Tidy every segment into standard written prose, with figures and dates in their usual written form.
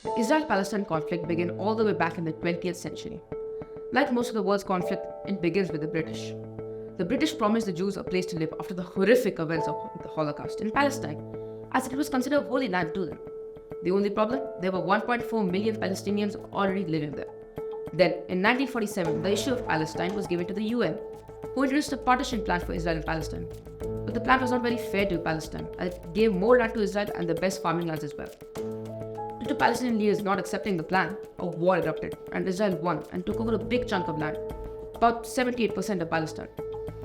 The Israel-Palestine conflict began all the way back in the 20th century. Like most of the world's conflict, it begins with the British. The British promised the Jews a place to live after the horrific events of the Holocaust in Palestine, as it was considered holy land to them. The only problem? There were 1.4 million Palestinians already living there. Then, in 1947, the issue of Palestine was given to the UN, who introduced a partition plan for Israel and Palestine. But the plan was not very fair to Palestine, as it gave more land to Israel and the best farming lands as well. Due to Palestinian leaders not accepting the plan, a war erupted, and Israel won and took over a big chunk of land, about 78% of Palestine.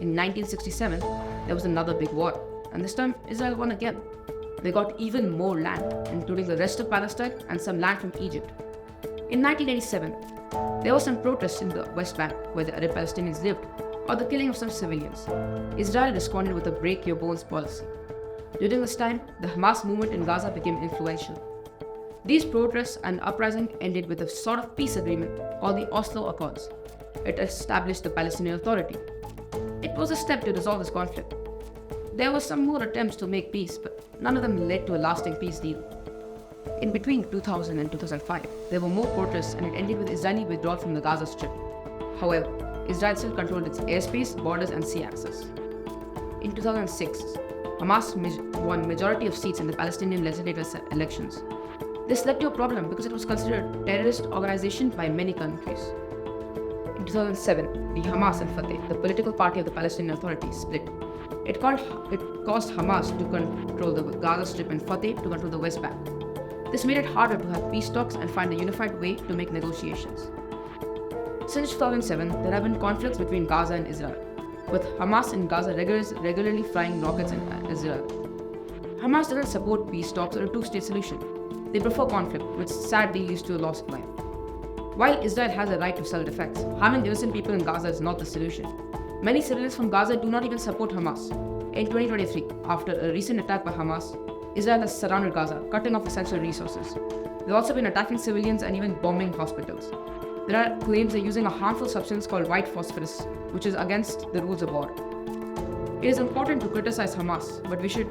In 1967, there was another big war, and this time Israel won again. They got even more land, including the rest of Palestine and some land from Egypt. In 1987, there was some protests in the West Bank where the Arab Palestinians lived, or the killing of some civilians. Israel responded with a break your bones policy. During this time, the Hamas movement in Gaza became influential. These protests and uprising ended with a sort of peace agreement called the Oslo Accords. It established the Palestinian Authority. It was a step to resolve this conflict. There were some more attempts to make peace, but none of them led to a lasting peace deal. In between 2000 and 2005, there were more protests and it ended with Israeli withdrawal from the Gaza Strip. However, Israel still controlled its airspace, borders, and sea access. In 2006, Hamas won majority of seats in the Palestinian legislative elections. This led to a problem because it was considered a terrorist organization by many countries. In 2007, the Hamas and Fatah, the political party of the Palestinian Authority, split. It caused Hamas to control the Gaza Strip and Fatah to control the West Bank. This made it harder to have peace talks and find a unified way to make negotiations. Since 2007, there have been conflicts between Gaza and Israel, with Hamas in Gaza regularly flying rockets at Israel. Hamas doesn't support peace talks or a two-state solution. They prefer conflict, which sadly leads to a loss of life. While Israel has a right to self-defense, harming innocent people in Gaza is not the solution. Many civilians from Gaza do not even support Hamas. In 2023, after a recent attack by Hamas, Israel has surrounded Gaza, cutting off essential resources. They've also been attacking civilians and even bombing hospitals. There are claims they're using a harmful substance called white phosphorus, which is against the rules of war. It is important to criticize Hamas, but we should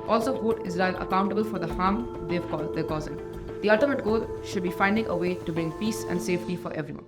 also hold Israel accountable for the harm they're causing. The ultimate goal should be finding a way to bring peace and safety for everyone.